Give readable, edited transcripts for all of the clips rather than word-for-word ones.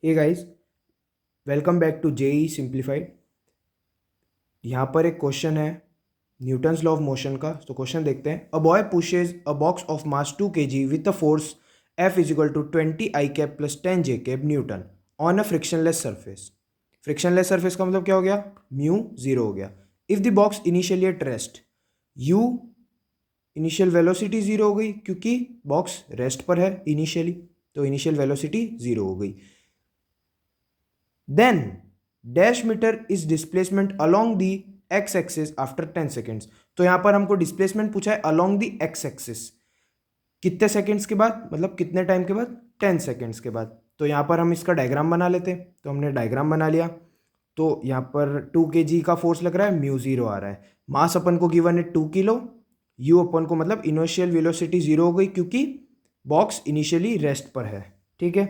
Hey guys, welcome back to JEE simplified. यहाँ पर एक क्वेश्चन है न्यूटन्स लॉ ऑफ मोशन का। तो क्वेश्चन देखते हैं। A boy pushes a box of mass 2 kg with a force F is equal to 20 i cap plus 10 j cap newton on a frictionless surface. Frictionless surface का मतलब क्या हो गया? Mu zero हो गया। If the box initially at rest, u initial velocity zero हो गई क्योंकि बॉक्स रेस्ट पर है इनिशियली, तो इनिशियल वेलोसिटी जीरो हो गई। Then dash meter is displacement along the x axis after 10 seconds। तो यहां पर हमको डिस्प्लेसमेंट पूछा है along the x axis, कितने सेकंड्स के बाद, मतलब कितने टाइम के बाद? 10 सेकंड्स के बाद। तो यहां पर हम इसका डायग्राम बना लेते हैं। तो हमने डायग्राम बना लिया। तो यहां पर 2 kg का फोर्स लग रहा है, म्यू जीरो आ रहा है। मास अपन को गिवन है 2 किलो, यू अपन को मतलब इनिशियल वेलोसिटी जीरो हो गई क्योंकि बॉक्स इनिशियली रेस्ट पर है। ठीक है,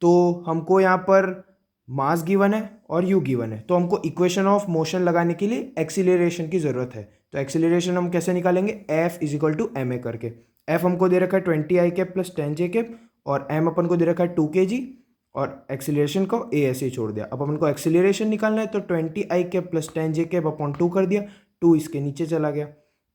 तो हमको यहाँ पर मास गिवन है और यू गिवन है, तो हमको इक्वेशन ऑफ मोशन लगाने के लिए एक्सीलरेशन की जरूरत है। तो एक्सीलरेशन हम कैसे निकालेंगे? F is equal to M A करके। एफ हमको दे रखा है 20 i cap plus 10 j cap, और एम अपन को दे रखा है 2 kg, और एक्सीलरेशन को ए ऐसे ही छोड़ दिया। अब अपन को एक्सीलरेशन निकालना है, तो 20 i cap plus 10 j cap upon 2 कर दिया, 2 इसके नीचे चला गया,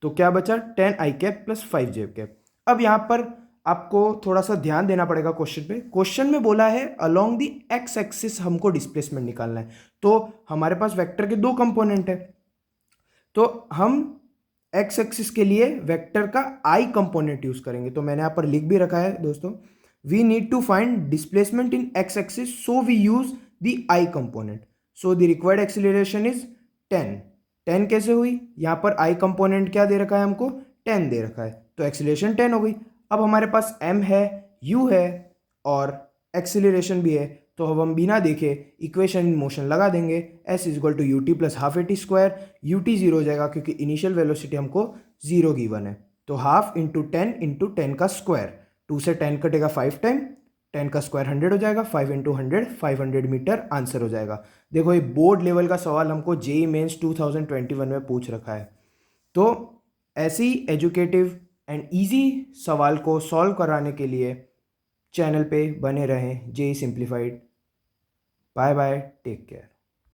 तो क्या बचा? 10 आई कैप प्लस 5 जे कैप। अब यहाँ पर आपको थोड़ा सा ध्यान देना पड़ेगा क्वेश्चन पे। क्वेश्चन में बोला है अलोंग द एक्स एक्सिस हमको डिस्प्लेसमेंट निकालना है। तो हमारे पास वेक्टर के दो कंपोनेंट है, तो हम एक्स एक्सिस के लिए वेक्टर का आई कंपोनेंट यूज करेंगे। तो मैंने यहां पर लिख भी रखा है दोस्तों, we need to find displacement in X axis, so we use the i component. So the required acceleration is 10। 10 कैसे हुई? यहां पर आई कंपोनेंट क्या दे रखा है हमको? 10 दे रखा है, तो एक्सीलरेशन 10 हो गई। अब हमारे पास m है, u है और एक्सीलरेशन भी है, तो अब हम बिना देखे इक्वेशन इन मोशन लगा देंगे। s is equal to u t plus half a t square. U t zero हो जाएगा क्योंकि इनिशियल वेलोसिटी हमको जीरो गिवन है, तो हाफ इंटू 10 का स्क्वायर। 2 से 10 कटेगा 5 टाइम, 10 का स्क्वायर 100 हो जाएगा, 5 इंटू 100 500 मीटर आंसर हो जाएगा। देखो ये बोर्ड लेवल का सवाल हमको जेई मेंस 2021 में पूछ रखा है। तो ऐसी एजुकेटिव एंड इजी सवाल को सॉल्व कराने के लिए चैनल पे बने रहें JEE simplified. Bye bye, take care.